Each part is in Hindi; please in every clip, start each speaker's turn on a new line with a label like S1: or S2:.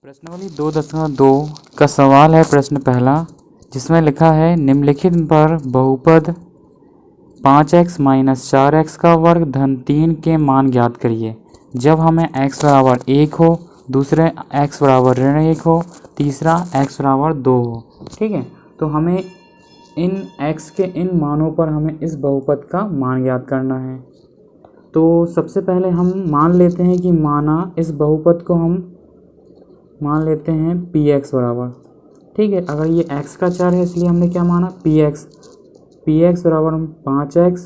S1: प्रश्नावली 2.2 का सवाल है। प्रश्न पहला, जिसमें लिखा है निम्नलिखित पर बहुपद 5x - 4x का वर्ग धन 3 के मान ज्ञात करिए। जब हमें x बराबर 1 हो, दूसरे x बराबर -1 हो, तीसरा x बराबर 2 हो। ठीक है, तो हमें इन x के इन मानों पर हमें इस बहुपद का मान ज्ञात करना है। तो सबसे पहले हम मान लेते हैं कि इस बहुपद को हम मान लेते हैं px बराबर। ठीक है, अगर ये x का चर है इसलिए हमने क्या माना px बराबर 5x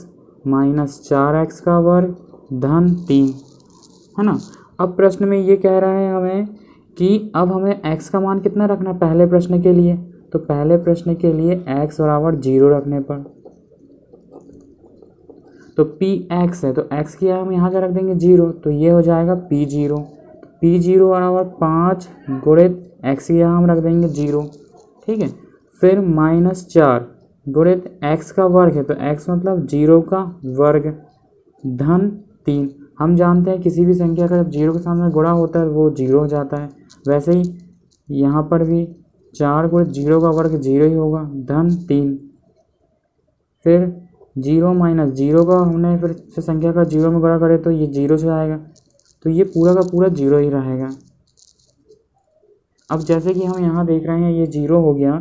S1: - 4x का वर्ग धन 3, है ना। अब प्रश्न में ये कह रहा है हमें कि अब हमें x का मान कितना रखना है पहले प्रश्न के लिए। तो पहले प्रश्न के लिए x बराबर 0 रखने पर, तो px है तो x की हम यहाँ क्या रख देंगे 0, तो ये हो जाएगा p0 बराबर 5 गुणित x की यहाँ हम रख देंगे 0। ठीक है, फिर -4 गुणित x का वर्ग है तो x मतलब 0 का वर्ग धन 3। हम जानते हैं किसी भी संख्या का जब 0 के सामने गुणा होता है वो 0 हो जाता है। वैसे ही यहाँ पर भी 4 गुणित 0 का वर्ग 0 ही होगा धन 3। फिर 0 - 0 का हमने फिर से संख्या का 0 में गुणा करे तो ये 0 से आएगा, तो ये पूरा का पूरा 0 ही रहेगा। अब जैसे कि हम यहाँ देख रहे हैं ये 0 हो गया,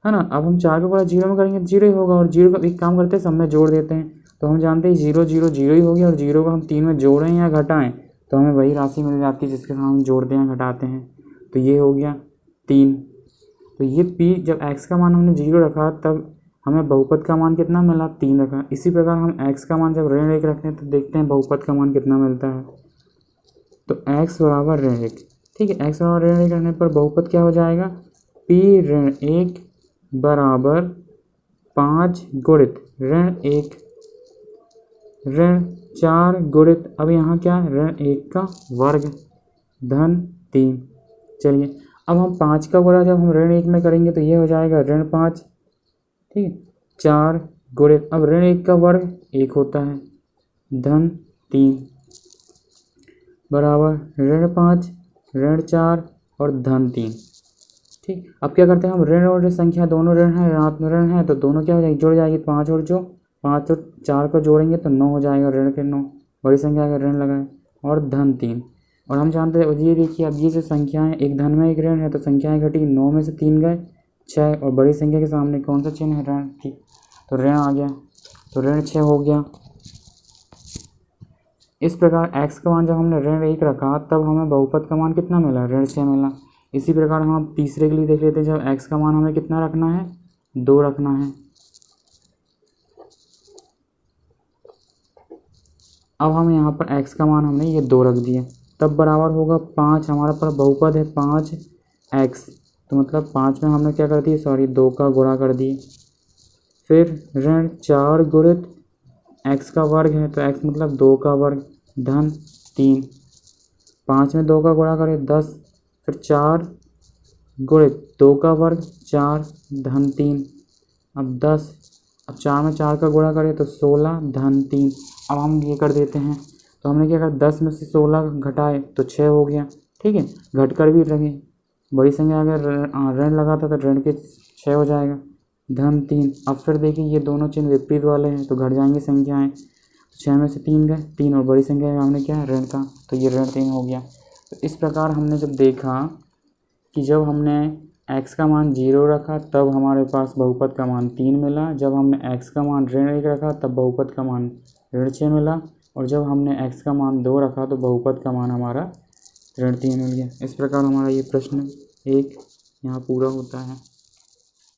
S1: है ना। अब हम 4 का गुणा 0 में करेंगे 0 ही होगा, और 0 का एक काम करते हैं सब में जोड़ देते हैं। तो हम जानते हैं 0 0 0 ही हो गया, और 0 को हम 3 में जोड़ें या घटाएं तो हमें वही राशि मिल जाती है जिसके साथ हम जोड़ते हैं घटाते हैं। तो ये हो गया 3। तो ये p जब x का मान हमने 0 रखा तब हमें बहुपद का मान कितना मिला 3 रखा। इसी प्रकार हम x का मान जब ऋण 1 रखते हैं तो देखते हैं बहुपद का मान कितना मिलता है। तो x बराबर ऋण 1। ठीक है, x बराबर ऋण 1 रखने पर बहुपद क्या हो जाएगा p ऋण 1 बराबर 5 गुणित ऋण 1 ऋण 4 गुणित अब यहाँ क्या ऋण 1 का वर्ग धन 3। चलिए, अब हम 5 का गुणा जब हम ऋण 1 में करेंगे तो ये हो जाएगा ऋण 5। ठीक है, 4 गुणित अब ऋण 1 का वर्ग 1 होता है धन 3 बराबर ऋण 5 ऋण 4 और धन 3। ठीक, अब क्या करते हैं हम ऋण और संख्या दोनों ऋण है, ऋणात्मक ऋण है, तो दोनों क्या हो जाएगी जुड़ जाएगी। 5 और 4 को जोड़ेंगे तो 9 हो जाएगा, ऋण के 9 बड़ी संख्या का ऋण लगाए और धन 3। और हम जानते हैं ये देखिए, अब ये जो संख्याएं एक धन में एक ऋण है तो संख्याएं घटी, 9 में से 3 गए 6, और बड़ी संख्या के सामने कौन सा चिन्ह है ऋण। ठीक, तो ऋण आ गया, तो ऋण 6 हो गया। इस प्रकार x का मान जब हमने ऋण 1 रखा तब हमें बहुपद का मान कितना मिला ऋण 6 मिला। इसी प्रकार हम तीसरे के लिए देख लेते हैं, जब x का मान हमें कितना रखना है 2 रखना है। अब हम यहाँ पर x का मान हमने ये 2 रख दिया, तब बराबर होगा 5। हमारा पर बहुपद है 5x, तो मतलब 5 में हमने क्या कर दिया 2 का गुणा कर दिए। फिर ऋण 4 गुणित x का वर्ग है तो x मतलब 2 का वर्ग धन 3। 5 में 2 का गुणा करें 10, फिर 4 गुणित 2 का वर्ग 4 धन 3। अब 10, अब 4 में 4 का गुणा करें तो 16 धन 3। अब हम ये कर देते हैं, तो हमने क्या करा 10 में से 16 घटाए तो 6 हो गया। ठीक है, घट कर भी लगे, बड़ी संख्या अगर ऋण लगाता तो ऋण के 6 हो जाएगा धन 3। अब फिर देखिए ये दोनों चिन्ह विपरीत वाले हैं तो घट जाएंगी संख्याएं, 6 में से 3 गए 3, और बड़ी संख्या का हमने क्या है ऋण का, तो ये ऋण 3 हो गया। तो इस प्रकार हमने जब देखा कि जब हमने x का मान 0 रखा तब हमारे पास बहुपद का मान 3 मिला, जब हमने x का मान ऋण 1 रखा तब बहुपद का मान ऋण 6 मिला, और जब हमने x का मान 2 रखा तो बहुपद का मान हमारा ऋण 3 मिल गया। इस प्रकार हमारा ये प्रश्न 1 यहाँ पूरा होता है।